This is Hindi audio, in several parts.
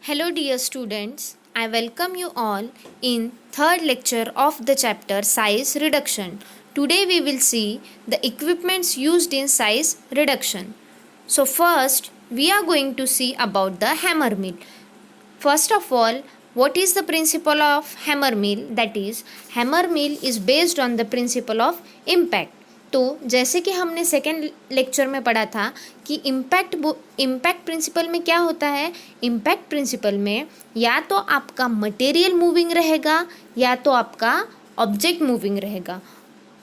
Hello dear students, I welcome you all in third lecture of the chapter size reduction. Today we will see the equipments used in size reduction. So first we are going to see about the hammer mill. First of all, what is the principle of hammer mill? That is, hammer mill is based on the principle of impact. तो जैसे कि हमने सेकेंड लेक्चर में पढ़ा था कि इम्पैक्ट प्रिंसिपल में क्या होता है। इम्पैक्ट प्रिंसिपल में या तो आपका मटेरियल मूविंग रहेगा या तो आपका ऑब्जेक्ट मूविंग रहेगा।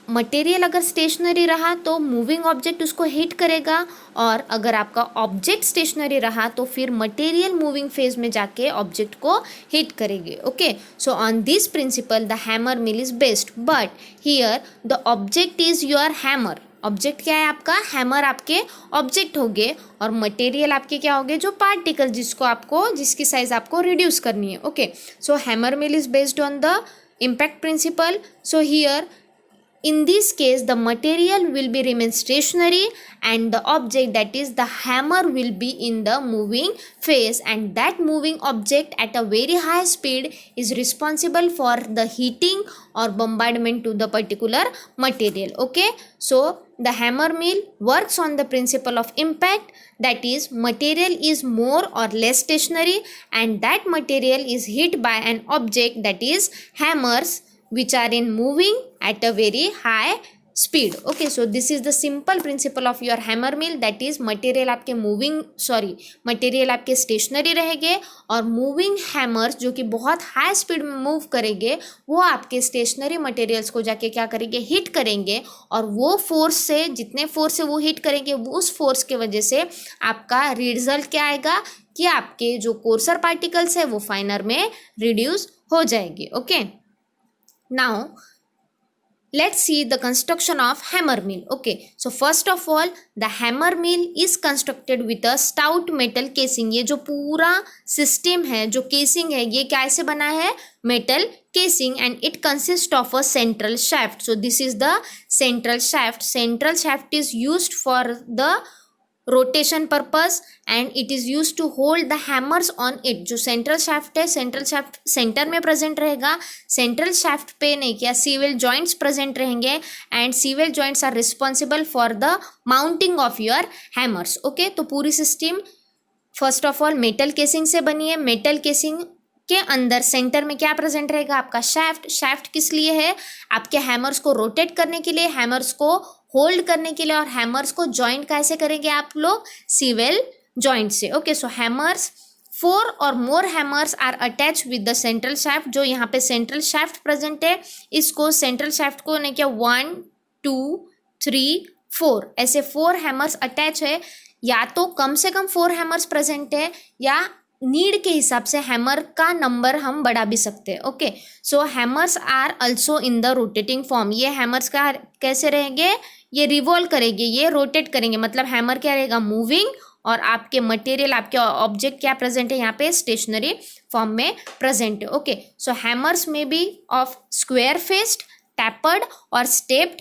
मटेरियल अगर स्टेशनरी रहा तो मूविंग ऑब्जेक्ट उसको हिट करेगा, और अगर आपका ऑब्जेक्ट स्टेशनरी रहा तो फिर मटेरियल मूविंग फेज में जाके ऑब्जेक्ट को हिट करेंगे। Okay, so on this principle the hammer mill is based, but here the object is your hammer. Object क्या है आपका? हैमर आपके ऑब्जेक्ट हो गए और मटेरियल आपके क्या हो गए? जो पार्टिकल जिसकी साइज आपको रिड्यूस करनी है। Okay, so hammer mill is based on the impact principle. So here in this case the material will be remain stationary and the object, that is the hammer, will be in the moving phase, and that moving object at a very high speed is responsible for the heating or bombardment to the particular material. Okay, so the hammer mill works on the principle of impact, that is material is more or less stationary and that material is hit by an object, that is hammers, which are in moving at a very high speed. Okay, so this is the simple principle of your hammer mill, that is material आपके स्टेशनरी रहेंगे और मूविंग हैमर्स जो कि बहुत हाई स्पीड में मूव करेंगे वो आपके स्टेशनरी मटेरियल्स को जाके क्या करेंगे? हिट करेंगे, और वो फोर्स से, जितने फोर्स से वो हिट करेंगे उस फोर्स के वजह से आपका रिजल्ट क्या आएगा कि आपके जो कोर्सर पार्टिकल्स है वो फाइनर में रिड्यूस हो जाएगी। Okay, now let's see the construction of hammer mill. Okay, so first of all the hammer mill is constructed with a stout metal casing. ये जो पूरा सिस्टम है, जो केसिंग है, ये कैसे बना है? metal casing, and it consists of a central shaft. So this is the central shaft. Central shaft is used for the rotation purpose and it is use to hold the hammers on it. जो सेंट्रल शाफ्ट है, सेंट्रल शाफ्ट सेंटर में प्रेजेंट रहेगा। सेंट्रल शाफ्ट पे नहीं क्या, सीवेल जॉइंट्स प्रेजेंट रहेंगे, and swivel joints are responsible for the mounting of your hammers. Okay, तो पूरी system first of all metal casing से बनी है। मेटल केसिंग के अंदर सेंटर में क्या प्रेजेंट रहेगा? आपका शाफ्ट। शाफ्ट किस लिए है? आपके हैमर्स को रोटेट करने के लिए, हैमर्स को होल्ड करने के लिए, और हैमर्स को जॉइंट कैसे करेंगे आप लोग? सीवेल जॉइंट से। ओके, सो हैमर्स, 4 और more hammers are attach with the central shaft. जो यहाँ पे सेंट्रल शाफ्ट प्रेजेंट है, इसको सेंट्रल शाफ्ट को ने क्या 1 2 3 4 ऐसे 4 हैमर्स अटैच है। या तो कम से कम 4 हैमर्स प्रेजेंट है, या नीड के हिसाब से हैमर का नंबर हम बढ़ा भी सकते हैं। Okay, so hammers are also in the rotating form. ये हैमर्स का कैसे रहेंगे? ये रिवॉल्व करेंगे, ये रोटेट करेंगे, मतलब हैमर क्या रहेगा? मूविंग, और आपके मटेरियल, आपके ऑब्जेक्ट क्या प्रेजेंट है यहाँ पे? स्टेशनरी फॉर्म में प्रेजेंट है। ओके, सो हैमर्स में be of square faced, tapered और स्टेप्ड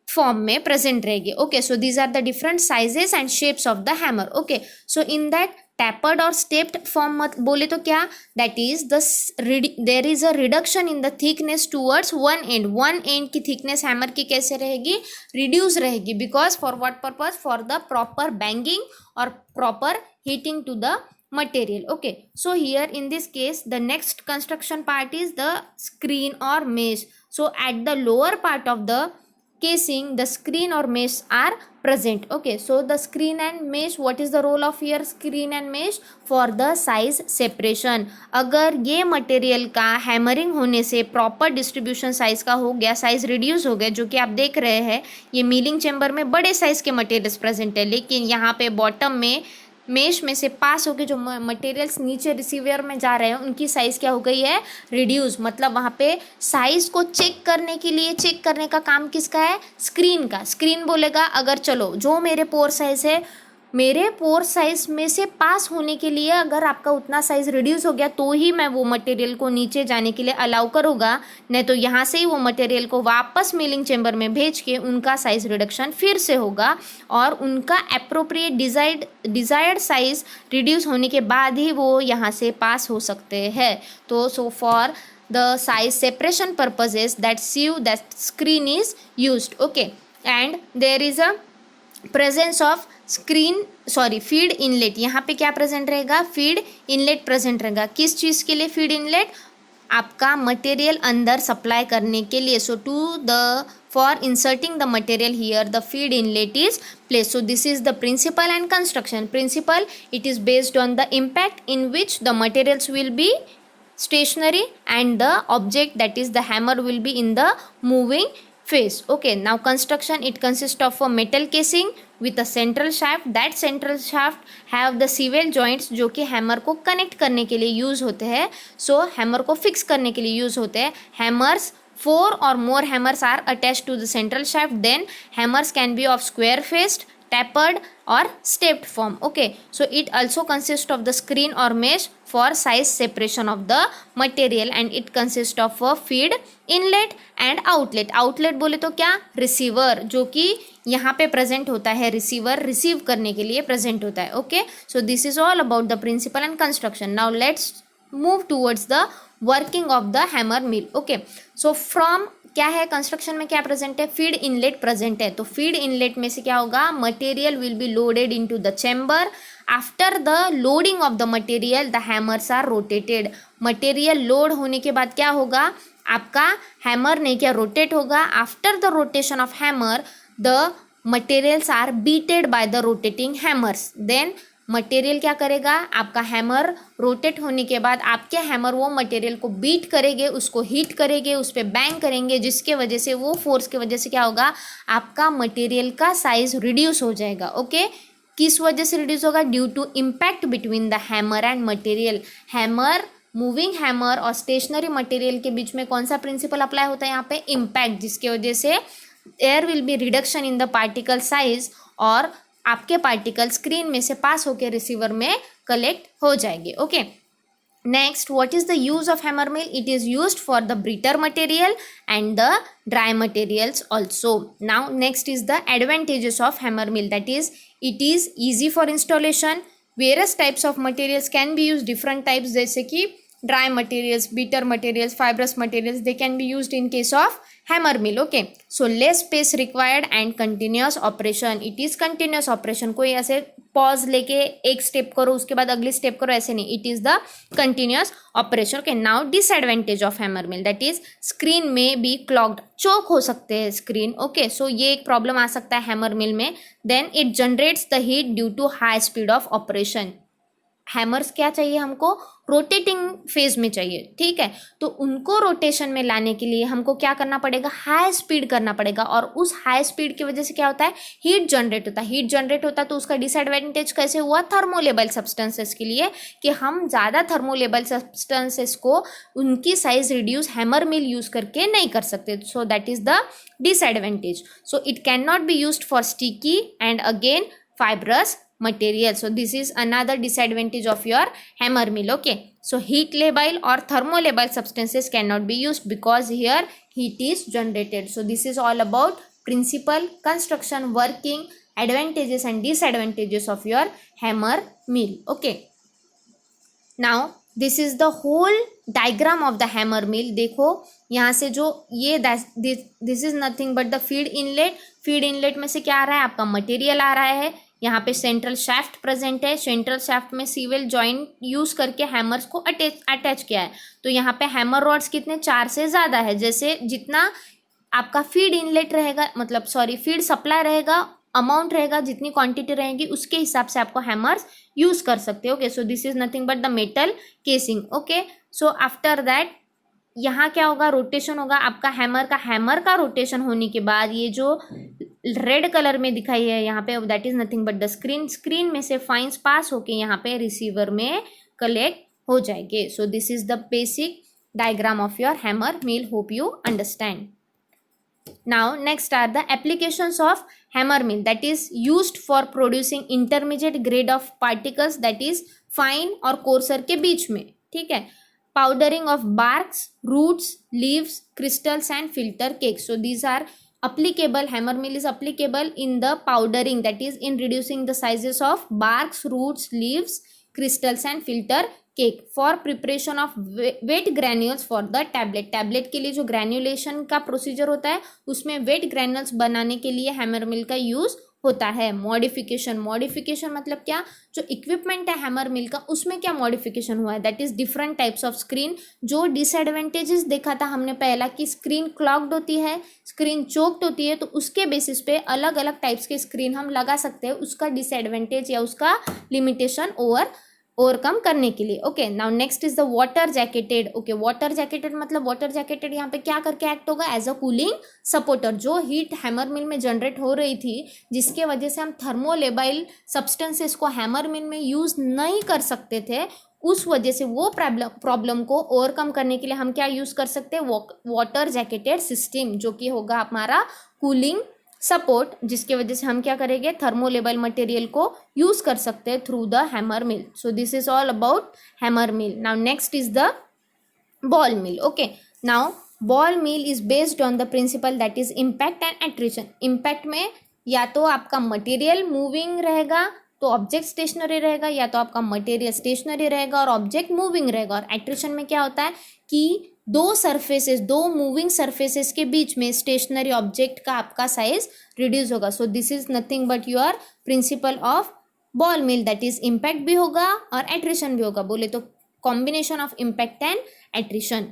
फॉर्म में प्रेजेंट रहेगी। Okay, so these are the different sizes and shapes of the hammer. Okay, so in that tapered और स्टेप्ड फॉर्म मत बोले तो क्या? That is there is a reduction in the thickness towards one end की थिकनेस हैमर की कैसे रहेगी? रिड्यूस रहेगी। Because for what purpose? For the proper banging और proper heating to the material. Okay, so here in this case the next construction part is the screen or mesh. So at the lower part of the casing the screen or mesh are present. Okay, so the screen and mesh, what is the role of here screen and mesh? For the size separation. अगर ये मटेरियल का हैमरिंग होने से प्रॉपर डिस्ट्रीब्यूशन साइज का हो गया, साइज रिड्यूस हो गया, जो कि आप देख रहे हैं ये मिलिंग चैम्बर में बड़े साइज के मटेरियल्स प्रेजेंट है, लेकिन यहाँ पे बॉटम में मेश में से पास होके जो मटेरियल्स नीचे रिसीवर में जा रहे हैं उनकी साइज़ क्या हो गई है? रिड्यूस। मतलब वहाँ पे साइज़ को चेक करने के लिए, चेक करने का काम किसका है? स्क्रीन का। स्क्रीन बोलेगा अगर चलो जो मेरे पोर साइज़ है मेरे पोर साइज में से पास होने के लिए अगर आपका उतना साइज रिड्यूस हो गया तो ही मैं वो मटेरियल को नीचे जाने के लिए अलाउ करूँगा, नहीं तो यहाँ से ही वो मटेरियल को वापस मिलिंग चेम्बर में भेज के उनका साइज रिडक्शन फिर से होगा और उनका अप्रोप्रिएट डिज़ायर्ड साइज रिड्यूस होने के बाद ही वो यहाँ से पास हो सकते हैं। तो so for the size separation purposes that sieve that screen is used, okay, and there is a presence of feed inlet. यहाँ पे क्या प्रेजेंट रहेगा, फीड इनलेट प्रेजेंट रहेगा। किस चीज़ के लिए फीड इनलेट, आपका मटेरियल अंदर सप्लाई करने के लिए। So for inserting the material here the feed inlet is place. So this is the principle and construction. Principle, it is based on the impact in which the materials will be stationary and the object, that is the hammer, will be in the moving phase. Okay, now construction, it consists of a metal casing with a central shaft. That central shaft have the swivel joints जो कि hammer को connect करने के लिए use होते हैं। So hammer को fix करने के लिए use होते हैं। hammers, 4 or more hammers are attached to the central shaft. Then hammers can be of square faced, tapered or stepped form. Okay, so it also consists of the screen or mesh for size separation of the material and it consists of a feed inlet and outlet. outlet बोले तो क्या, रिसीवर, जो कि यहाँ पे प्रेजेंट होता है, रिसीवर रिसीव करने के लिए प्रेजेंट होता है। Okay, so this is all about the principle and construction. Now let's move towards the working of the hammer mill. Okay, so from क्या है, कंस्ट्रक्शन में क्या प्रेजेंट है, फीड इनलेट प्रेजेंट है। तो फीड इनलेट में से क्या होगा, material will be loaded into the chamber. After the loading of the material the hammers are rotated. Material load होने के बाद क्या होगा, आपका हैमर नहीं क्या रोटेट होगा। After the rotation of hammer the materials are beated by the rotating hammers. Then material क्या करेगा, आपका हैमर रोटेट होने के बाद आपके हैमर वो मटेरियल को बीट करेंगे, उसको हीट करेंगे, उस पर बैंग करेंगे, जिसके वजह से वो फोर्स की वजह से क्या होगा, आपका मटेरियल का साइज रिड्यूस हो जाएगा। ओके, किस वजह से रिड्यूस होगा, due to impact between the hammer and material. Hammer, moving hammer और स्टेशनरी मटेरियल के बीच में कौन सा प्रिंसिपल अप्लाई होता है यहाँ पे, इम्पैक्ट, जिसके वजह से air will be reduction in the particle size और आपके पार्टिकल स्क्रीन में से पास होकर रिसीवर में कलेक्ट हो जाएंगे। Okay, next, what is the use of hammer mill, it is used for the brittle material and the dry materials also. Now next is the advantages of hammer mill, that is it is easy for installation. Various types of materials can be use, different types, जैसे कि dry materials, bitter materials, fibrous materials, they can be used in case of hammer mill. Okay, so less space required and continuous operation. It is continuous operation. कोई ऐसे पॉज लेके एक स्टेप करो उसके बाद अगली स्टेप करो, ऐसे नहीं, it is the continuous operation. Okay, now disadvantage of hammer mill, that is screen में बी क्लॉग्ड, चोक हो सकते हैं स्क्रीन। ओके, सो ये एक प्रॉब्लम आ सकता है हैमर मिल में। Then it generates the heat due to high speed of operation. Hammers क्या चाहिए हमको, रोटेटिंग फेज में चाहिए, ठीक है, तो उनको रोटेशन में लाने के लिए हमको क्या करना पड़ेगा, हाई स्पीड करना पड़ेगा। और उस हाई स्पीड की वजह से क्या होता है, हीट जनरेट होता है। हीट जनरेट होता है तो उसका डिसएडवांटेज कैसे हुआ, थर्मोलेबल सब्सटेंसेस के लिए, कि हम ज़्यादा थर्मोलेबल सब्सटेंसेस को उनकी size reduce hammer mill use करके नहीं कर सकते। सो that is the disadvantage. So it can not be used for sticky and again fibrous material. So this is another disadvantage of your hammer mill. Okay, so heat labile or thermolabile substances cannot be used because here heat is generated. So this is all about principle, construction, working, advantages and disadvantages of your hammer mill. Okay, now this is the whole diagram of the hammer mill. देखो यहाँ से जो ये this is nothing but the feed inlet. Feed inlet में से क्या आ रहा है, आपका मटेरियल आ रहा है। यहाँ पे सेंट्रल शाफ्ट प्रेजेंट है, सेंट्रल शाफ्ट में सीवेल जॉइंट यूज करके हैमर्स को अटैच किया है। तो यहाँ पे हैमर रॉड्स कितने, 4 से ज़्यादा है। जैसे जितना आपका फीड इनलेट रहेगा, मतलब सॉरी फीड सप्लाई रहेगा, अमाउंट रहेगा, जितनी क्वांटिटी रहेगी उसके हिसाब से आपको हैमर्स यूज कर सकते हो। Okay, so this is nothing but the metal casing. Okay, so after that यहाँ क्या होगा, रोटेशन होगा आपका हैमर का रोटेशन होने के बाद ये जो रेड कलर में दिखाई है यहाँ पे, that is nothing but the screen में से फाइन्स पास होके यहाँ पे रिसीवर में कलेक्ट हो जाएंगे। सो this is the basic diagram of your hammer mill. Hope you understand. Now next are the applications of hammer mill that is used for producing intermediate grade of particles that is fine और coarser के बीच में, ठीक है. Powdering of barks, roots, leaves, crystals and filter cakes. So these are applicable. Hammer mill is applicable in the powdering, that is in reducing the sizes of barks, roots, leaves, crystals and filter cake for preparation of wet granules for the tablet. Tablet के लिए जो ग्रैन्युलेशन का प्रोसीजर होता है उसमें वेट ग्रैन्यूल्स बनाने के लिए हैमर मिल का यूज होता है. मॉडिफिकेशन मतलब क्या, जो इक्विपमेंट है हैमर मिल का उसमें क्या मॉडिफिकेशन हुआ है, that is different types of screen. जो डिसएडवांटेजेस देखा था हमने पहला कि स्क्रीन क्लॉग्ड होती है, स्क्रीन चोक्ड होती है, तो उसके बेसिस पे अलग अलग टाइप्स के स्क्रीन हम लगा सकते हैं उसका डिसएडवांटेज या उसका लिमिटेशन ओवरकम करने के लिए. Okay, now next is the water jacketed. Okay, water jacketed मतलब वाटर जैकेटेड यहाँ पे क्या करके एक्ट होगा, एज अ कूलिंग सपोर्टर. जो हीट हैमर मिल में जनरेट हो रही थी जिसके वजह से हम थर्मोलेबाइल सब्सटेंसेस को हैमर मिल में यूज नहीं कर सकते थे, उस वजह से वो प्रॉब्लम को ओवरकम करने के लिए हम क्या यूज कर सकते हैं, वाटर जैकेटेड सिस्टम, जो कि होगा हमारा कूलिंग सपोर्ट, जिसके वजह से हम क्या करेंगे, थर्मोलेबल मटेरियल को यूज कर सकते हैं through the hammer mill. So this is all about hammer mill. Now next is the ball mill. Okay, now ball mill is based on the principal that is impact and attrition. Impact में या तो आपका मटेरियल मूविंग रहेगा तो ऑब्जेक्ट स्टेशनरी रहेगा, या तो आपका मटेरियल स्टेशनरी रहेगा और ऑब्जेक्ट मूविंग रहेगा. और एट्रिशन में क्या होता है कि दो मूविंग सरफेसेस के बीच में स्टेशनरी ऑब्जेक्ट का आपका साइज रिड्यूस होगा. So this is nothing but your principle of ball mill, that is impact भी होगा और एट्रिशन भी होगा. बोले तो combination of impact and attrition.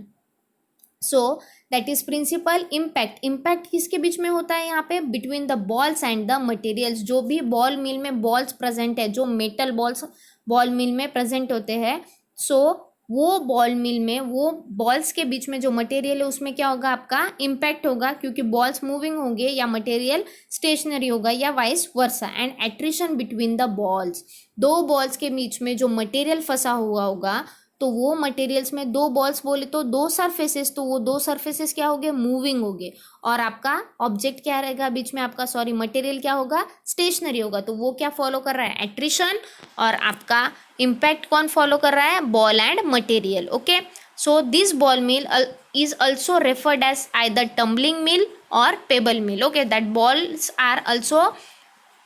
So that is principle impact किसके बीच में होता है, यहाँ पे between the balls and the materials. जो भी बॉल मिल में बॉल्स प्रेजेंट है, जो मेटल बॉल्स बॉल मिल में प्रेजेंट होते हैं, सो वो बॉल मिल में वो बॉल्स के बीच में जो मटेरियल है उसमें क्या होगा, आपका इम्पैक्ट होगा, क्योंकि बॉल्स मूविंग होंगे या मटेरियल स्टेशनरी होगा या vice versa. And attrition between the balls, दो बॉल्स के बीच में जो मटेरियल फंसा हुआ होगा, तो वो मटेरियल्स में दो बॉल्स बोले तो दो सरफेसेस, तो वो दो सरफेसेस क्या होंगे, मूविंग होंगे. और आपका ऑब्जेक्ट क्या रहेगा बीच में, आपका मटेरियल क्या होगा, स्टेशनरी होगा. तो वो क्या फॉलो कर रहा है, एट्रिशन. और आपका इम्पैक्ट कौन फॉलो कर रहा है, ball and material. Okay, so this ball mill is also referred as either tumbling mill और pebble mill. Okay, that balls are also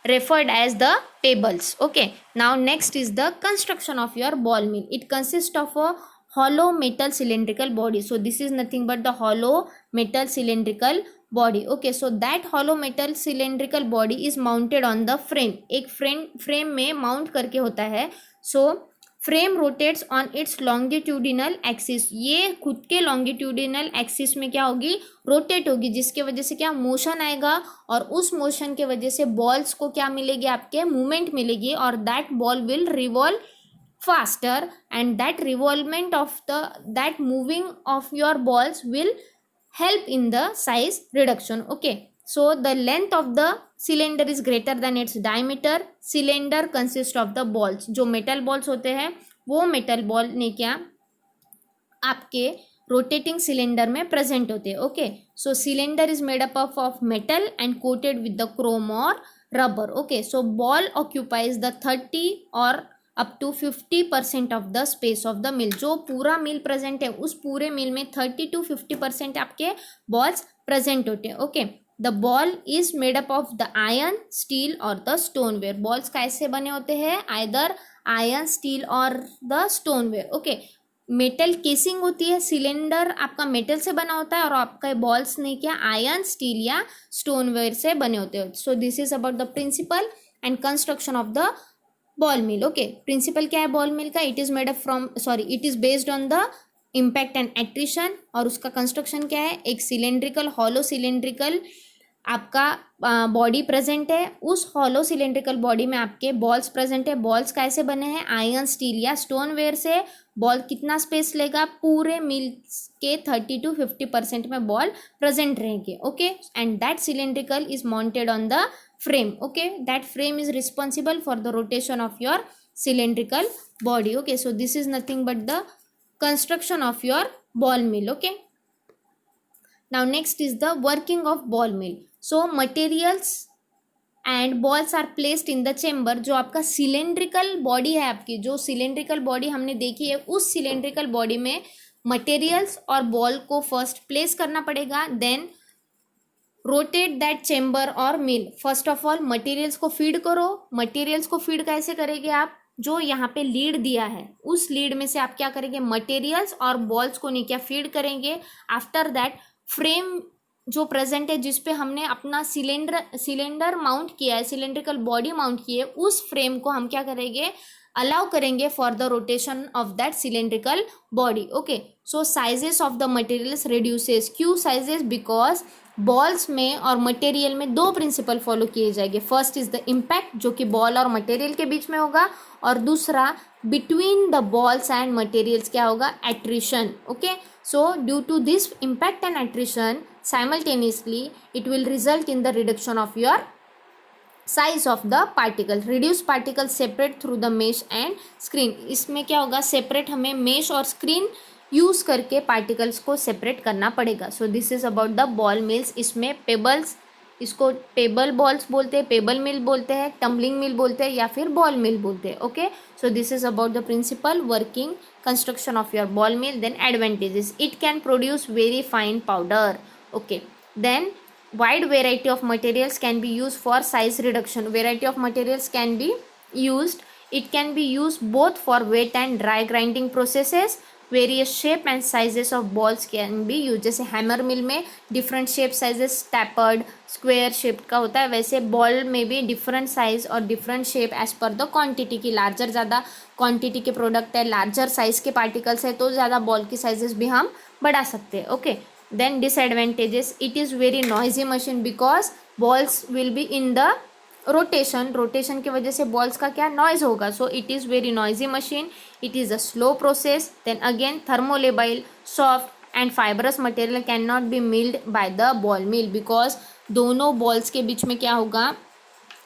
referred as the pebbles. Okay, now next is the construction of your ball mill. It consists of a hollow metal cylindrical body. So this is nothing but the hollow metal cylindrical body. Okay, so that hollow metal cylindrical body is mounted on the frame. एक frame में mount करके होता है. So frame rotates on it's longitudinal axis. ये खुद के लॉन्गिट्यूडिनल एक्सिस में क्या होगी, रोटेट होगी, जिसके वजह से क्या मोशन आएगा, और उस मोशन के वजह से बॉल्स को क्या मिलेगी, आपके मूवमेंट मिलेगी, और that ball will revolve faster. And that revolvement of that moving of your balls will help in the size reduction. Okay, so the length of the cylinder is greater than its diameter. Cylinder consists of the balls. जो metal balls होते हैं वो metal ball ने क्या आपके rotating cylinder में present होते हैं. Okay, so cylinder is made up of metal and coated with the chrome or rubber. Okay, so ball occupies the 30 or up to 50% of the space of the mill. जो पूरा मिल प्रेजेंट है उस पूरे मिल में 30 to 50% आपके बॉल्स प्रेजेंट होते हैं. Okay, the ball is made up of the iron, steel और द स्टोनवेयर. बॉल्स कैसे बने होते हैं, आइदर आयरन, स्टील और the stoneware. Okay, metal casing होती है, सिलेंडर आपका मेटल से बना होता है, और आपका बॉल्स ने क्या आयरन, स्टील या स्टोनवेयर से बने होते हैं. So this is about the principle and construction of the ball mill. Okay, principle क्या है बॉल मिल का, it is made up from it is based on the impact and attrition. और उसका कंस्ट्रक्शन क्या है, एक सिलेंड्रिकल हॉलो सिलेंड्रिकल आपका बॉडी प्रेजेंट है. उस हॉलो सिलेंड्रिकल बॉडी में आपके बॉल्स प्रेजेंट है. बॉल्स कैसे बने हैं, आयरन, स्टील या स्टोनवेयर से. बॉल कितना स्पेस लेगा, पूरे मिल के 30 to 50% में बॉल प्रेजेंट रहेंगे. Okay, and that cylindrical is mounted on the frame. Okay, that frame is responsible for the rotation of your cylindrical body. Okay, so this is nothing but the construction of your ball mill. Okay, now next is the working of ball mill. So materials and balls are placed in the chamber, जो आपका सिलेंड्रिकल बॉडी है, आपकी जो सिलेंड्रिकल बॉडी हमने देखी है, उस सिलेंड्रिकल बॉडी में मटेरियल्स और बॉल को फर्स्ट प्लेस करना पड़ेगा. देन रोटेट दैट चेम्बर और मिल. फर्स्ट ऑफ ऑल मटेरियल्स को फीड करो. मटेरियल्स को फीड कैसे करेंगे आप, जो यहाँ पे लीड दिया है उस लीड में से आप क्या करेंगे, मटेरियल्स और बॉल्स को नहीं क्या फीड करेंगे. आफ्टर दैट फ्रेम जो प्रेजेंट है जिस पे हमने अपना सिलेंडर माउंट किया है, सिलेंड्रिकल बॉडी माउंट की है, उस फ्रेम को हम क्या करेंगे, अलाउ करेंगे for the rotation of that cylindrical body. Okay, so sizes of the materials reduces. क्यों साइजेस, बिकॉज बॉल्स में और मटेरियल में दो प्रिंसिपल फॉलो किए जाएंगे. फर्स्ट इज द इम्पैक्ट, जो कि बॉल और मटेरियल के बीच में होगा, और दूसरा between the balls and materials क्या होगा, attrition. Okay, so due to this impact and attrition simultaneously it will result in the reduction of your size of the particle. reduce particle separate through the mesh and screen. इसमें क्या होगा, सेपरेट हमें मेश और स्क्रीन यूज करके पार्टिकल्स को सेपरेट करना पड़ेगा. सो this is about the ball mills. इसमें पेबल्स, इसको पेबल बॉल्स बोलते हैं, पेबल मिल बोलते हैं, टम्बलिंग मिल बोलते हैं, या फिर बॉल मिल बोलते हैं. Okay, so this is about the principle working construction of your ball mill. Then advantages, it can produce very fine powder. Okay, then wide variety of materials can be used for size reduction. Variety of materials can be used. It can be used both for wet and dry grinding processes. Various shape and sizes of balls can be used. जैसे हैमर मिल में different shape sizes, tapered, square shape का होता है, वैसे बॉल में भी डिफरेंट साइज और different shape as per the quantity की. लार्जर ज़्यादा क्वांटिटी के प्रोडक्ट है, लार्जर साइज के पार्टिकल्स है, तो ज़्यादा बॉल की साइजेस भी हम बढ़ा सकते हैं. Okay, then disadvantages, it is very noisy machine because balls will be in the rotation की वजह से balls का क्या noise होगा. so it is very noisy machine. it is a slow process. then again thermolabile, soft and fibrous material cannot be milled by the ball mill because दोनों balls के बीच में क्या होगा,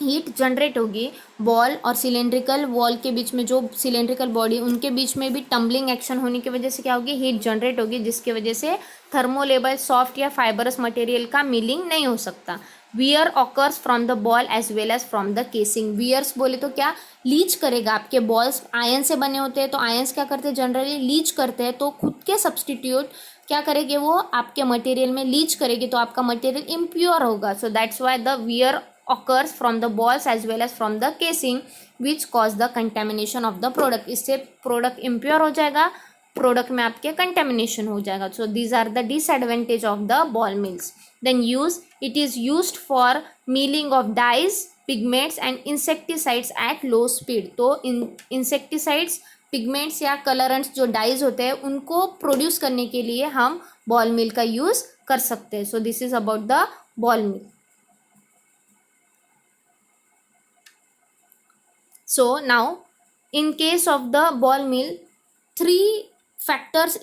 हीट जनरेट होगी. बॉल और सिलेंड्रिकल वॉल के बीच में, जो सिलेंड्रिकल बॉडी उनके बीच में भी टम्बलिंग एक्शन होने की वजह से क्या होगी, हीट जनरेट होगी, जिसकी वजह से थर्मोलेबल, सॉफ्ट या फाइबरस मटेरियल का मिलिंग नहीं हो सकता. Wear occurs from the ball as well as from the casing. Wears बोले तो क्या, लीच करेगा. आपके बॉल्स आयन से बने होते हैं, तो आयंस क्या करते हैं, जनरली लीच करते हैं, तो खुद के सब्सटीट्यूट क्या करेंगे, वो आपके मटेरियल में लीच करेगी, तो आपका मटेरियल इम्प्योर होगा. So that's why the wear occurs from the balls as well as from the casing which cause the contamination of the product. इससे प्रोडक्ट impure हो जाएगा, प्रोडक्ट में आपके कंटेमिनेशन हो जाएगा. so these are the disadvantage of the ball mills. then use, it is used for milling of dyes, pigments and insecticides at low speed. तो insecticides, पिगमेंट्स या कलरेंट्स जो डाइज होते हैं उनको प्रोड्यूस करने के लिए हम बॉल मिल का यूज कर सकते हैं. So this is about the ball mill. So now in case of the ball mill, 3 factors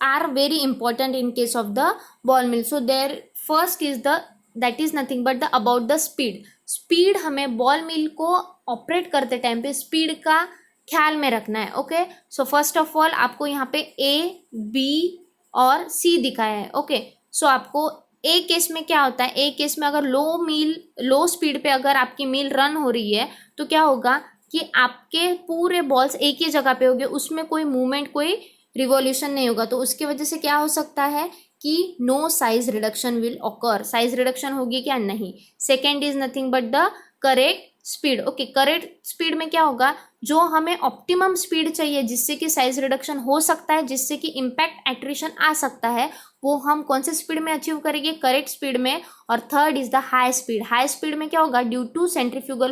are very important in case of the ball mill. so there first is that is nothing but the about the speed हमें बॉल मिल को ऑपरेट करते टाइम पे स्पीड का ख्याल में रखना है. Okay, so first of all आपको यहाँ पे A, B और C दिखाया है. ओके, सो आपको ए केस में क्या होता है, ए केस में अगर लो स्पीड पे अगर आपकी मिल रन हो रही है तो क्या होगा कि आपके पूरे बॉल्स एक ही जगह पे होंगे, उसमें कोई मूवमेंट, कोई रिवॉल्यूशन नहीं होगा. तो उसकी वजह से क्या हो सकता है कि no size reduction will occur. Size reduction होगी क्या, नहीं. Second is nothing but the correct speed. Okay, correct speed में क्या होगा, जो हमें ऑप्टिमम स्पीड चाहिए जिससे कि साइज रिडक्शन हो सकता है, जिससे कि इम्पैक्ट एट्रिशन आ सकता है, वो हम कौन से स्पीड में अचीव करेंगे, करेक्ट स्पीड में. और third is the high speed. High speed में क्या होगा, ड्यू टू सेंट्रीफ्यूगल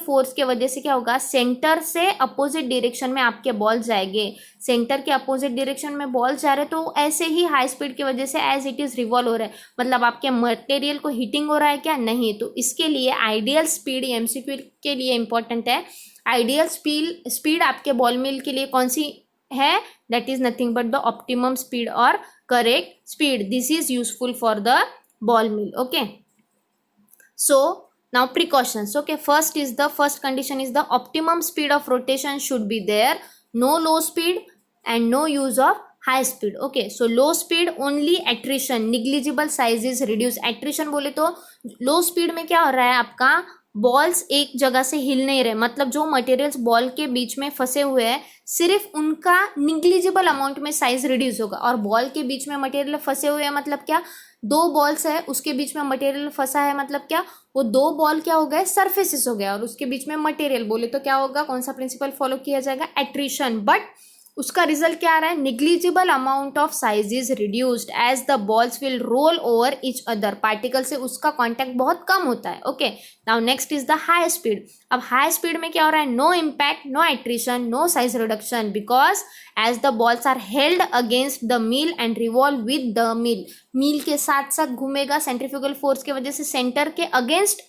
फोर्स के वजह से क्या होगा, सेंटर से अपोजिट डायरेक्शन में आपके बॉल जाएंगे. सेंटर के अपोजिट डायरेक्शन में बॉल जा रहे तो ऐसे ही हाई स्पीड की वजह से एज इट इज रिवॉल्व हो रहा है, मतलब आपके मटेरियल को हीटिंग हो रहा है क्या, नहीं. तो इसके लिए आइडियल स्पीड एमसीक्यू के लिए इंपॉर्टेंट है. आइडियल स्पीड आपके बॉल मिल के लिए कौन सी है, that is nothing but the optimum speed और correct speed. This is useful for the ball mill. Okay, so now precautions. okay, first condition is the optimum speed of rotation should be there, no low speed and no use of high speed. Okay, so low speed only attrition, negligible size is reduce. Attrition बोले तो लो स्पीड में क्या हो रहा है, आपका बॉल्स एक जगह से हिल नहीं रहे, मतलब जो मटेरियल्स बॉल के बीच में फंसे हुए हैं सिर्फ उनका निग्लिजिबल अमाउंट में साइज रिड्यूस होगा. और बॉल के बीच में मटेरियल फंसे हुए हैं मतलब क्या, दो बॉल्स है उसके बीच में मटेरियल फंसा है मतलब क्या, वो दो बॉल क्या हो गए, सरफेसेस हो गया, और उसके बीच में मटेरियल बोले तो क्या होगा, कौन सा प्रिंसिपल फॉलो किया जाएगा, एट्रिशन. बट उसका रिजल्ट क्या आ रहा है, negligible amount of size is reduced as the balls will roll over each other. Particle से उसका कॉन्टैक्ट बहुत कम होता है. Okay, now next is the high speed. अब हाई स्पीड में क्या हो रहा है, no impact, no attrition, no size reduction, because as the balls are held against the mill and revolve with the mill. Mill के साथ साथ घूमेगा, सेंट्रीफ्यूगल फोर्स की वजह से सेंटर के अगेंस्ट,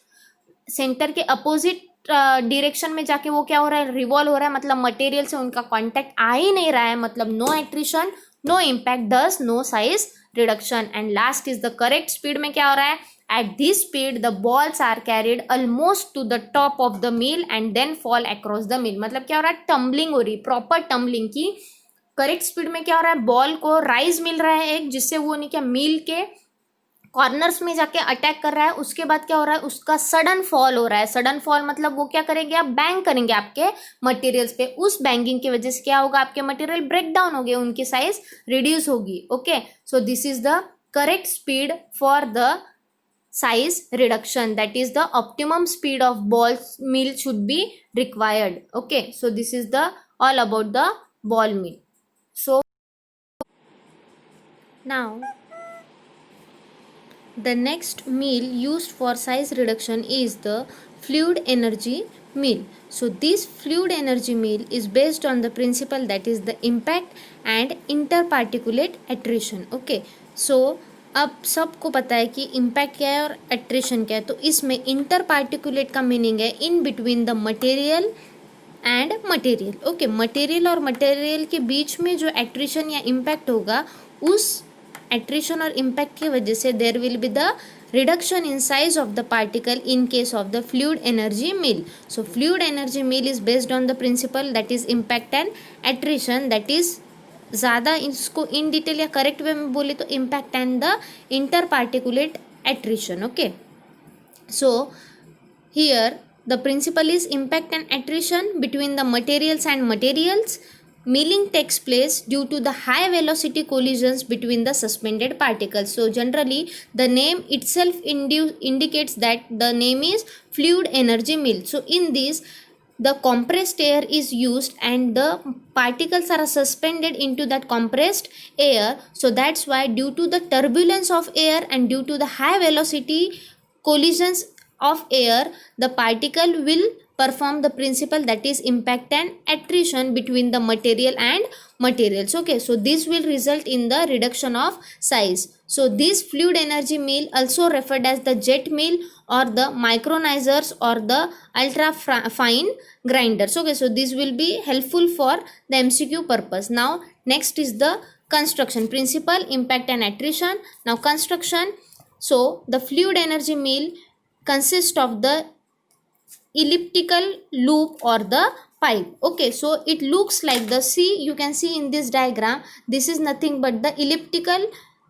सेंटर के अपोजिट डायरेक्शन में जाके वो क्या हो रहा है, रिवॉल्व हो रहा है, मतलब मटेरियल से उनका कांटेक्ट आ ही नहीं रहा है, मतलब no attrition, no impact, thus no size reduction. And last is the correct speed में क्या हो रहा है, at this speed the balls are carried almost to the top of the mill and then fall across the mill. मतलब क्या हो रहा है, टम्बलिंग हो रही, प्रॉपर टम्बलिंग की. करेक्ट स्पीड में क्या हो रहा है, बॉल को राइज मिल रहा है एक, जिससे वो नहीं क्या मिल के कॉर्नर्स में जाके अटैक कर रहा है. उसके बाद क्या हो रहा है, उसका सडन फॉल हो रहा है. सडन फॉल मतलब वो क्या करेंगे, आप बैंग करेंगे आपके मटेरियल्स पे. उस बैंगिंग की वजह से क्या होगा, आपके मटेरियल ब्रेक डाउन हो गए, उनकी साइज रिड्यूस होगी. Okay, so this is the correct speed for the size reduction, that is the optimum speed of ball mill should be required. Okay, so this is the all about the ball mill. So now the next mill used for size reduction is the fluid energy mill. So this fluid energy mill is based on the principle that is the impact and interparticulate attrition. Okay, so अब सबको पता है कि इम्पैक्ट क्या है और एट्रिशन क्या है. तो इसमें इंटर पार्टिकुलेट का मीनिंग है in between the material and material. Okay, material और मटेरियल के बीच में जो एट्रिशन या इम्पैक्ट होगा, उस एट्रिशन और इम्पैक्ट की वजह से there will be the reduction in size of the particle in case of the fluid energy mill. So fluid energy mill is based on the principle that is impact and attrition, that is ज़्यादा इसको इन डिटेल या करेक्ट वे में बोले तो impact and the inter particulate attrition. Okay, so here the principle is impact and attrition between the materials and materials. Milling takes place due to the high velocity collisions between the suspended particles. So generally the name itself indicates that the name is fluid energy mill. So in this the compressed air is used and the particles are suspended into that compressed air. So that's why due to the turbulence of air and due to the high velocity collisions of air, the particle will perform the principle that is impact and attrition between the material and materials. Okay, so this will result in the reduction of size. So this fluid energy mill also referred as the jet mill or the micronizers or the ultra fine grinders. Okay, so this will be helpful for the MCQ purpose. Now next is the construction principle, impact and attrition. Now construction, so the fluid energy mill consists of the elliptical loop or the pipe. Okay, so it looks like the, see you can see in this diagram, this is nothing but the elliptical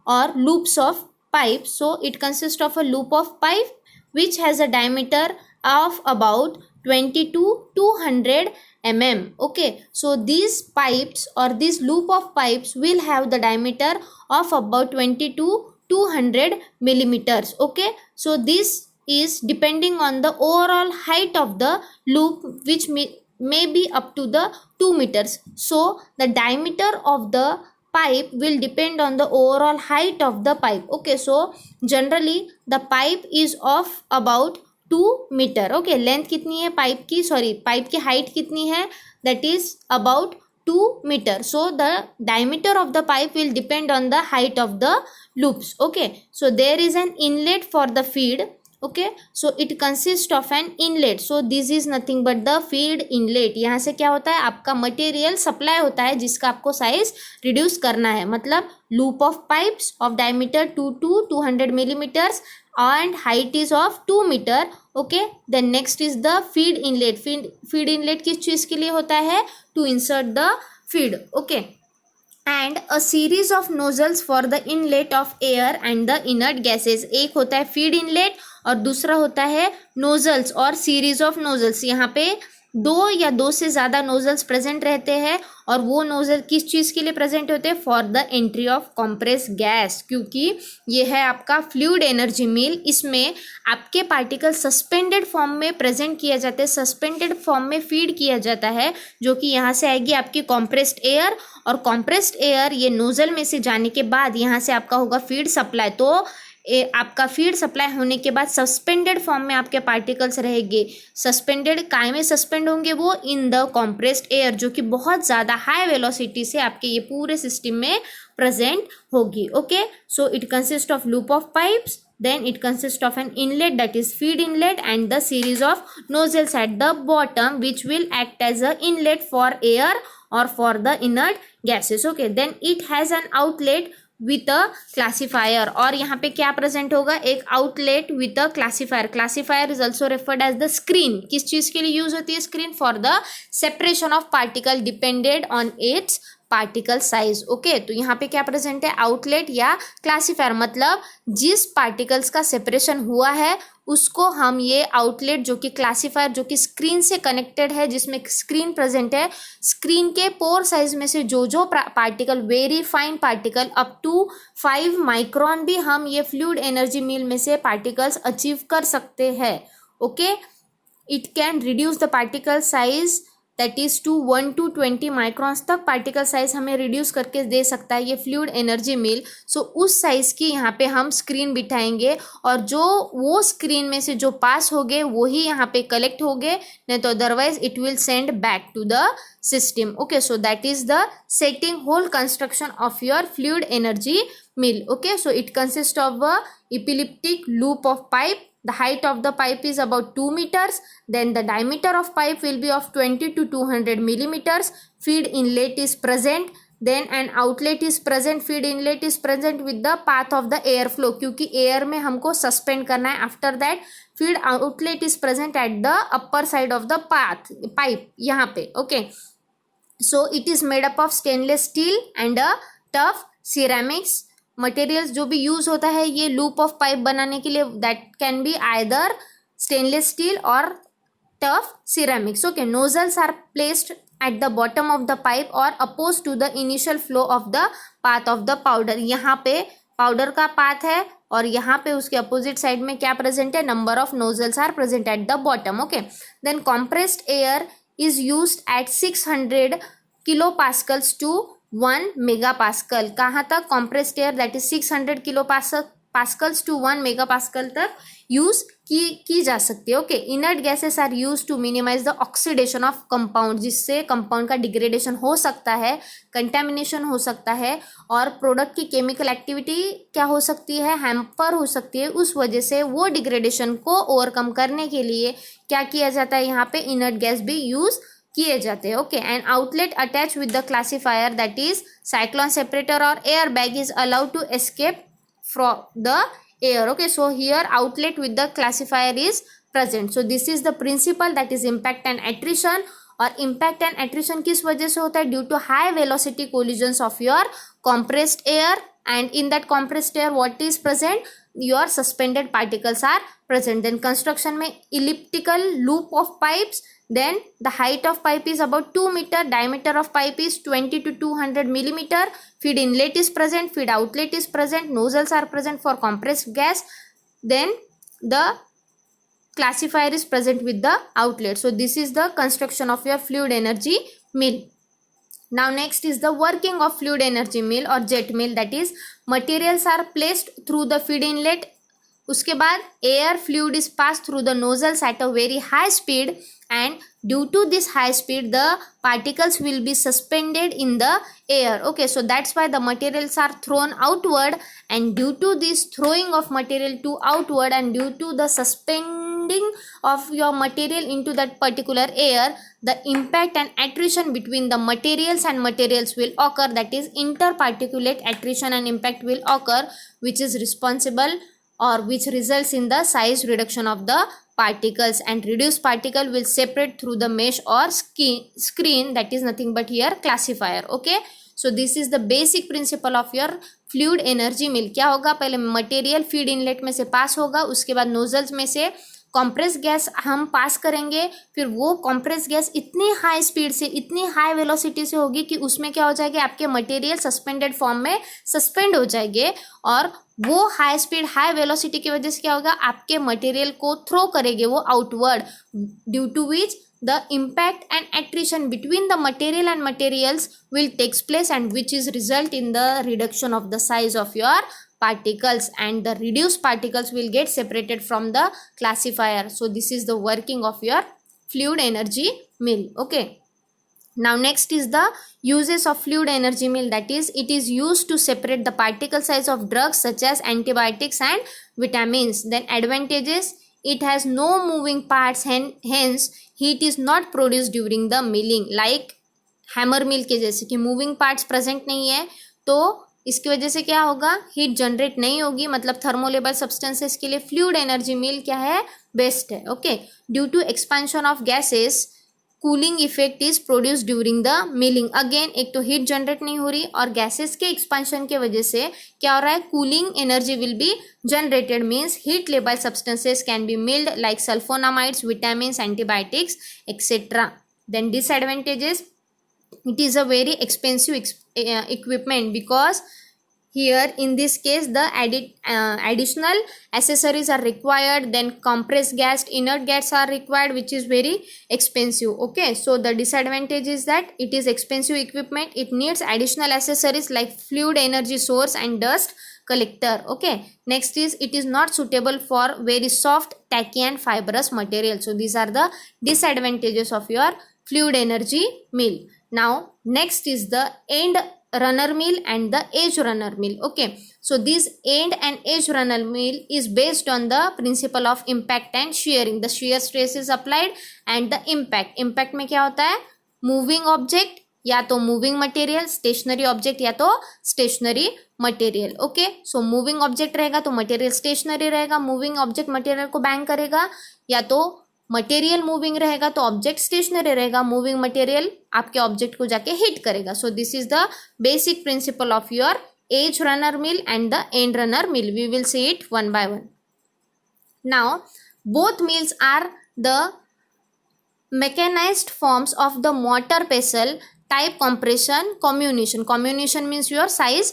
or loops of pipe. So it consists of a loop of pipe which has a diameter of about 20 to 200 mm. Okay, so these pipes or this loop of pipes will have the diameter of about 20 to 200 millimeters. Okay, so this is depending on the overall height of the loop, which may be up to the 2 meters. So the diameter of the pipe will depend on the overall height of the pipe. Okay, so generally the pipe is of about 2 meter. Okay, length कितनी है पाइप की, सॉरी पाइप की हाइट कितनी है, that is about 2 meter. So the diameter of the pipe will depend on the height of the loops. Okay, so there is an inlet for the feed. Okay, so it consists of an inlet. So this is nothing but the feed inlet. यहाँ से क्या होता है, आपका मटेरियल सप्लाई होता है जिसका आपको साइज रिड्यूस करना है. मतलब loop of pipes of diameter 2 to 200 millimeters and height is of 2 meter. Okay, then next is the feed inlet. Feed inlet किस चीज़ के लिए होता है, to insert the feed. Okay, and a series of nozzles for the inlet of air and the inert gases. एक होता है फीड इनलेट और दूसरा होता है नोजल्स और सीरीज ऑफ नोजल्स। यहाँ पे दो या दो से ज़्यादा नोजल्स प्रेजेंट रहते हैं और वो नोजल किस चीज़ के लिए प्रेजेंट होते हैं? For the entry of compress gas, क्योंकि ये है आपका फ्लूइड एनर्जी मिल। इसमें आपके पार्टिकल सस्पेंडेड फॉर्म में प्रेजेंट किया जाता है, सस्पेंडेड फॉर्म में फीड किया जाता है, जो कि यहाँ से आएगी आपकी कॉम्प्रेस्ड एयर, और कॉम्प्रेस्ड एयर ये नोजल में से जाने के बाद यहाँ से आपका होगा फीड सप्लाई। तो आपका फीड सप्लाई होने के बाद सस्पेंडेड फॉर्म में आपके पार्टिकल्स रहेंगे। सस्पेंडेड काय में सस्पेंड होंगे? वो इन द कॉम्प्रेस्ड एयर, जो कि बहुत ज़्यादा हाई वेलोसिटी से आपके ये पूरे सिस्टम में प्रेजेंट होगी। Okay, so it consist of loop of pipes, then it consists of an inlet that is feed inlet and the series of nozzles at the bottom which will act as a inlet for air or for the inert gases. Okay, then it has an outlet with a classifier, और यहाँ पे क्या प्रेजेंट होगा? एक outlet with a classifier. Classifier is also referred as the screen. किस चीज के लिए यूज होती है screen? For the separation of particle depended on its particle size. Okay, तो यहाँ पे क्या प्रेजेंट है? आउटलेट या क्लासीफायर, मतलब जिस पार्टिकल्स का सेपरेशन हुआ है उसको हम ये आउटलेट, जो कि क्लासीफायर, जो कि स्क्रीन से कनेक्टेड है, जिसमें स्क्रीन प्रेजेंट है, स्क्रीन के पोर साइज में से जो particle, very fine particle up to 5 micron भी हम ये फ्लूइड एनर्जी मिल में से पार्टिकल्स अचीव कर सकते हैं। Okay, it can reduce the particle size that is to 1 to 20 microns तक पार्टिकल साइज हमें रिड्यूस करके दे सकता है ये फ्लूइड एनर्जी मिल। सो उस साइज की यहाँ पे हम स्क्रीन बिठाएंगे और जो वो स्क्रीन में से जो पास हो गए वही यहाँ पे कलेक्ट हो गए, नहीं तो otherwise it will send back to the system. Okay, so that is the setting whole construction of your fluid energy mill. Okay, so it consists of a elliptic loop of pipe. The height of the pipe is about 2 meters. Then the diameter of pipe will be of 20 to 200 millimeters. Feed inlet is present. Then an outlet is present. Feed inlet is present with the path of the air flow, क्योंकि air में हमको suspend करना है. After that feed outlet is present at the upper side of the path pipe यहाँ पे. Okay, so it is made up of stainless steel and a tough ceramics. Materials जो भी यूज होता है ये लूप ऑफ पाइप बनाने के लिए, that can be either stainless steel और tough ceramics. Okay, nozzles are placed at the bottom of the pipe or opposed to the initial flow of the path of the powder. यहाँ पे पाउडर का पाथ है और यहाँ पे उसके अपोजिट साइड में क्या प्रेजेंट है? Number of nozzles are present at the bottom. Okay, then compressed air is used at 600 kilopascals to 1 megapascal. कहाँ तक? compressed air that is 600 kilopascals to 1 megapascal तक यूज की जा सकती है. Okay, inert gases are use to minimize the oxidation of compound, जिससे कंपाउंड का डिग्रेडेशन हो सकता है, कंटेमिनेशन हो सकता है और प्रोडक्ट की केमिकल एक्टिविटी क्या हो सकती है? हैम्पर हो सकती है. उस वजह से वो डिग्रेडेशन को ओवरकम करने के लिए क्या किया जाता है? यहाँ पे इनर्ट गैस भी यूज किए जाते हैं. Okay, and outlet attach with the classifier that is cyclone separator और air bag is allowed to escape from the air. Okay, so here outlet with the classifier is present. So this is the principle, that is impact and attrition. और impact and attrition किस वजह से होता है? Due to high velocity collisions of your compressed air, and in that compressed air what is present? Your suspended particles are present. Then construction में elliptical loop of pipes, then the height of pipe is about 2 meter, diameter of pipe is 20 to 200 millimeter. Feed inlet is present, feed outlet is present, nozzles are present for compressed gas, then the classifier is present with the outlet. So this is the construction of your fluid energy mill. Now next is the working of fluid energy mill or jet mill, that is materials are placed through the feed inlet. उसके बाद air fluid is passed through the nozzles at a very high speed, and due to this high speed the particles will be suspended in the air. Okay, so that's why the materials are thrown outward, and due to this throwing of material to outward and due to the suspending of your material into that particular air, the impact and attrition between the materials and materials will occur, that is interparticulate attrition and impact will occur, which is responsible or which results in the size reduction of the particles, and reduced particle will separate through the mesh or screen, that is nothing but here classifier. Okay, so this is the basic principle of your fluid energy mill. क्या होगा, पहले मटेरियल फीड इनलेट में से पास होगा, उसके बाद नोजल्स में से कॉम्प्रेस गैस हम पास करेंगे, फिर वो कॉम्प्रेस गैस इतनी हाई स्पीड से, इतनी हाई वेलोसिटी से होगी कि उसमें क्या हो जाएगा, आपके मटेरियल सस्पेंडेड फॉर्म में सस्पेंड हो जाएंगे, और वो हाई स्पीड हाई वेलोसिटी की वजह से क्या होगा, आपके मटेरियल को थ्रो करेंगे वो outward, due to which the impact and attrition between the material and materials will takes place, and which is result in the reduction of the size of your particles, and the reduced particles will get separated from the classifier. So this is the working of your fluid energy mill. Okay, now next is the uses of fluid energy mill, that is it is used to separate the particle size of drugs such as antibiotics and vitamins. Then advantages, it has no moving parts, hence heat is not produced during the milling, like hammer mill के जैसे कि मूविंग पार्ट्स प्रेजेंट नहीं है, तो इसकी वजह से क्या होगा, हीट जनरेट नहीं होगी, मतलब थर्मोलेबल सब्सटेंसेस के लिए फ्लूइड एनर्जी मिल क्या है, बेस्ट है। Okay, due to expansion of gases cooling effect is produce during the milling. Again एक तो हीट जनरेट नहीं हो रही, और गैसेस के एक्सपेंशन के वजह से क्या हो रहा है, cooling energy will be generated, means heat labile substances can be milled like sulfonamides, vitamins, antibiotics etcetera. Then disadvantages, it is a very expensive equipment, because here in this case the additional accessories are required, then compressed gas, inert gas are required, which is very expensive. Okay, so the disadvantage is that it is expensive equipment, it needs additional accessories like fluid energy source and dust collector. Okay, next is it is not suitable for very soft, tacky and fibrous material. So these are the disadvantages of your fluid energy mill. Now next is the end runner mill and the edge runner mill. Okay, so this end and edge runner mill is based on the principle of impact and shearing. The shear stress is applied and the impact में क्या होता है, moving object या तो moving material, stationary object या तो stationary material. Okay, so moving object रहेगा तो material stationary रहेगा, moving object material को bang करेगा, या तो मटेरियल मूविंग रहेगा तो ऑब्जेक्ट स्टेशनरी रहेगा, मूविंग मटेरियल आपके ऑब्जेक्ट को जाके हिट करेगा. So this is the basic principle of your edge runner mill and the end runner mill. We will see it one by one. Now both mills are the mechanized forms of the mortar pestle type compression comminution. Comminution means your size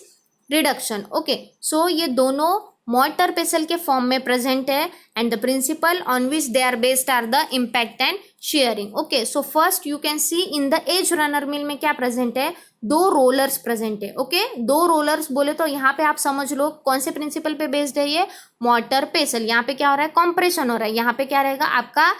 reduction. Okay, so ये दोनों mortar pestle के फॉर्म में प्रेजेंट है and the principle on which they are based are the impact and shearing. Okay, so first you can see in the edge runner mill में क्या प्रेजेंट है, दो रोलर्स प्रेजेंट है. ओके, दो रोलर्स बोले तो यहाँ पे आप समझ लो कौन से प्रिंसिपल पे बेस्ड है ये, मोटर पेसल. यहाँ पे क्या हो रहा है, कंप्रेशन हो रहा है. यहाँ पे क्या रहेगा, आपका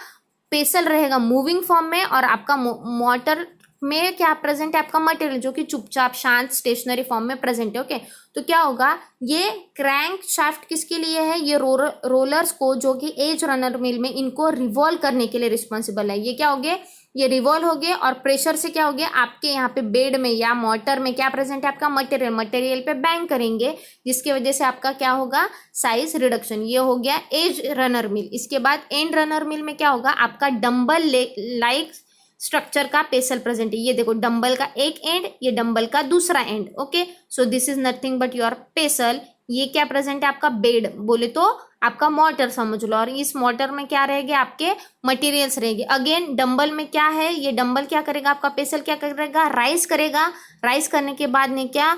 पेसल रहेगा मूविंग फॉर्म में और आपका मोटर में क्या प्रेजेंट है, आपका मटेरियल जो कि चुपचाप शांत स्टेशनरी फॉर्म में प्रेजेंट है. ओके, तो क्या होगा, ये क्रैंक शाफ्ट किसके लिए है, ये रोलर्स को जो कि एज रनर मिल में इनको रिवॉल्व करने के लिए रिस्पॉन्सिबल है. ये क्या हो गए, ये रिवॉल्व हो गए और प्रेशर से क्या हो गया, आपके यहाँ पे बेड में या मोटर में क्या प्रेजेंट है, आपका मटेरियल पे बैंग करेंगे, जिसकी वजह से आपका क्या होगा, साइज रिडक्शन. ये हो गया एज रनर मिल. इसके बाद एंड रनर मिल में क्या होगा, आपका डंबल लाइक स्ट्रक्चर का पेसल प्रेजेंट है. ये देखो डंबल का एक एंड, ये डंबल का दूसरा and. Okay, so this is nothing but your पेसल. ये क्या प्रेजेंट है, आपका बेड बोले तो आपका मोटर समझ लो, और इस मोटर में क्या रहेगा, आपके मटेरियल्स रहेंगे. अगेन डंबल में क्या है, ये डंबल क्या करेगा, आपका पेसल क्या करेगा, राइज करेगा. राइज करने के बाद में क्या,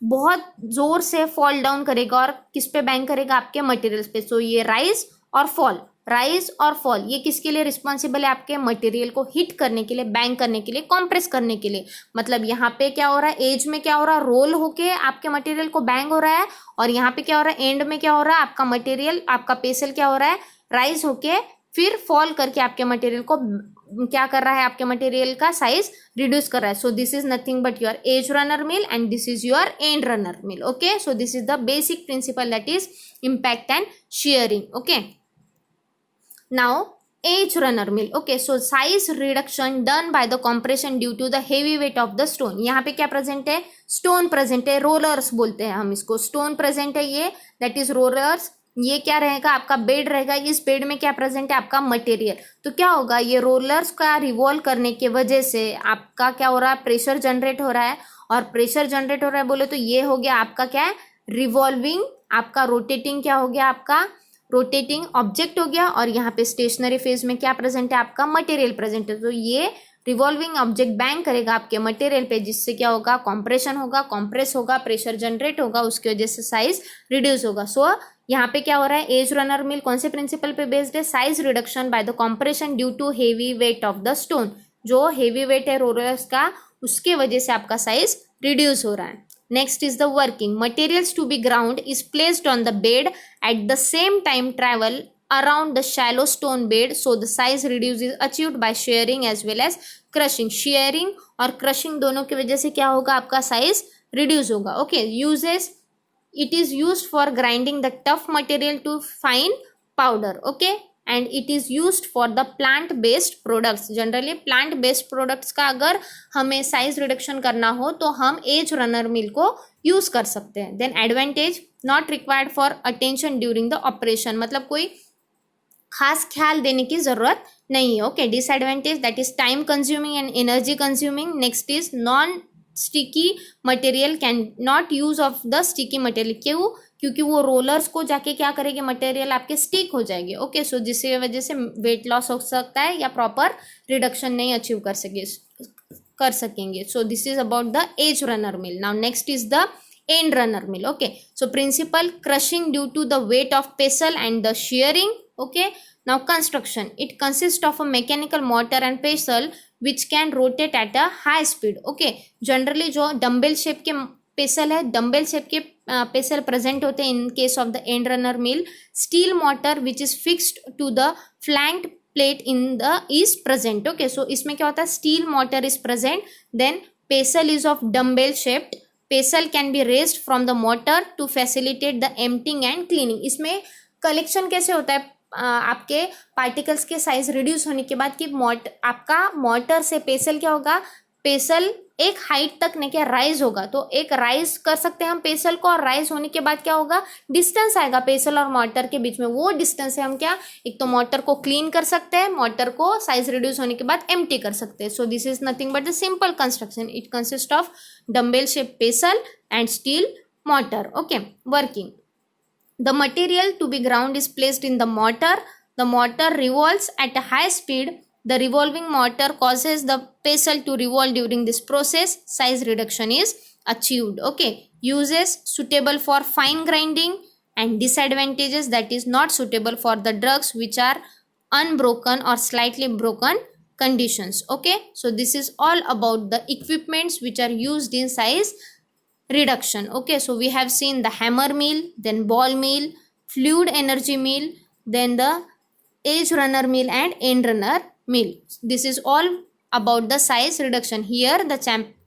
बहुत जोर से फॉल डाउन करेगा और किस पे बैंग करेगा, आपके मटेरियल्स पे. सो ये राइज और फॉल, राइज और फॉल ये किसके लिए रिस्पॉन्सिबल है, आपके मटेरियल को हिट करने के लिए, बैंग करने के लिए, कॉम्प्रेस करने के लिए. मतलब यहाँ पे क्या हो रहा है, एज में क्या हो रहा है, रोल होके आपके मटेरियल को बैंग हो रहा है, और यहाँ पे क्या हो रहा है, एंड में क्या हो रहा है, आपका मटेरियल, आपका पेसल क्या हो रहा है, राइज होके फिर फॉल करके आपके मटेरियल को क्या कर रहा है, आपके मटेरियल का साइज रिड्यूस कर रहा है. सो this is nothing but your edge runner mill and this is your and runner mill. Okay, so this is the basic principal, that is impact and shearing. Okay, now edge runner mill. Okay, so size reduction done by the compression due to the heavy weight of the stone. यहाँ पे क्या प्रेजेंट है, स्टोन प्रेजेंट है, रोलर्स बोलते हैं हम इसको, स्टोन प्रेजेंट है ये, दैट इज रोलर्स. ये क्या रहेगा, आपका बेड रहेगा, इस बेड में क्या प्रेजेंट है, आपका मटेरियल. तो क्या होगा, ये रोलर्स का रिवॉल्व करने की वजह से आपका क्या हो रहा है, प्रेशर जनरेट हो रहा है, और प्रेशर जनरेट हो रहा है बोले तो ये हो गया आपका क्या है, रिवॉल्विंग, आपका रोटेटिंग क्या हो गया, आपका रोटेटिंग ऑब्जेक्ट हो गया। और यहाँ पे स्टेशनरी फेज में क्या प्रेजेंट है, आपका मटेरियल प्रेजेंट है। तो ये रिवॉल्विंग ऑब्जेक्ट बैंग करेगा आपके मटेरियल पे, जिससे क्या होगा, कॉम्प्रेशन होगा, कॉम्प्रेस होगा, प्रेशर जनरेट होगा, उसकी वजह से साइज रिड्यूस होगा। सो यहाँ पे क्या हो रहा है, एज रनर मिल कौन से प्रिंसिपल पे बेस्ड है, size reduction by the compression due to heavy weight of the stone. जो हेवी वेट है रोलर्स का, उसके वजह से आपका साइज रिड्यूस हो रहा है। Next is the working, materials to be ground is placed on the bed at the same time travel around the shallow stone bed, so the size reduce is achieved by shearing as well as crushing. shearing और crushing दोनों की वजह से क्या होगा, आपका size reduce होगा। okay, uses, it is used for grinding the tough material to fine powder, okay, and it is used for the plant based products. generally plant based products का अगर हमें size reduction करना हो तो हम एज रनर मिल को यूज कर सकते हैं। then advantage, not required for attention during the operation, मतलब कोई खास ख्याल देने की जरूरत नहीं है। Okay, disadvantage, that is time consuming and energy consuming. Next is non sticky material, can not use of the sticky material. क्यों, क्योंकि वो रोलर्स को जाके क्या करेंगे, मटेरियल आपके स्टिक हो जाएंगे। ओके, सो जिसकी वजह से वेट लॉस हो सकता है या प्रॉपर रिडक्शन नहीं अचीव कर सकेंगे। So this is about the edge runner mill. Now next is the end runner mill. Okay, so principle, crushing due to the weight of pestle and the shearing. Okay, now construction, it consists of a mechanical motor and pestle which can rotate at a high speed. Okay, generally जो डम्बल शेप के पेसल है, डम्बल शेप के पेसल प्रेजेंट होते हैं in case of the end runner mill. Steel mortar which is fixed to the flanked plate in the is present. Okay, so इसमें क्या होता है, steel mortar is present, then pestle is of dumbbell shaped, pestle can be raised from the mortar to facilitate the emptying and cleaning. इसमें कलेक्शन कैसे होता है, आपके पार्टिकल्स के साइज रिड्यूस होने के बाद कि आपका मोटर से पेसल क्या होगा, पेसल एक हाइट तक नहीं क्या राइज होगा। तो एक राइज कर सकते हैं हम पेसल को, और राइज होने के बाद क्या होगा, डिस्टेंस आएगा पेसल और मोटर के बीच में। वो डिस्टेंस से हम क्या, एक तो मोटर को क्लीन कर सकते हैं, मोटर को साइज रिड्यूस होने के बाद एम्प्टी कर सकते हैं। So this is nothing but the simple construction. It consist of dumbbell shape पेसल and steel motor. Okay, working, the material to be ground is placed in the motor. The motor revolves at a high speed. The revolving motor causes the pestle to revolve during this process. Size reduction is achieved. Okay, uses, suitable for fine grinding, and disadvantages, that is not suitable for the drugs which are unbroken or slightly broken conditions. Okay, so this is all about the equipments which are used in size reduction. Okay, so we have seen the hammer mill, then ball mill, fluid energy mill, then the edge runner mill and end runner mill. This is all about the size reduction. Here the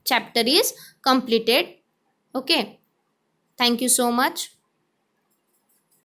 chapter is completed. Okay, thank you so much.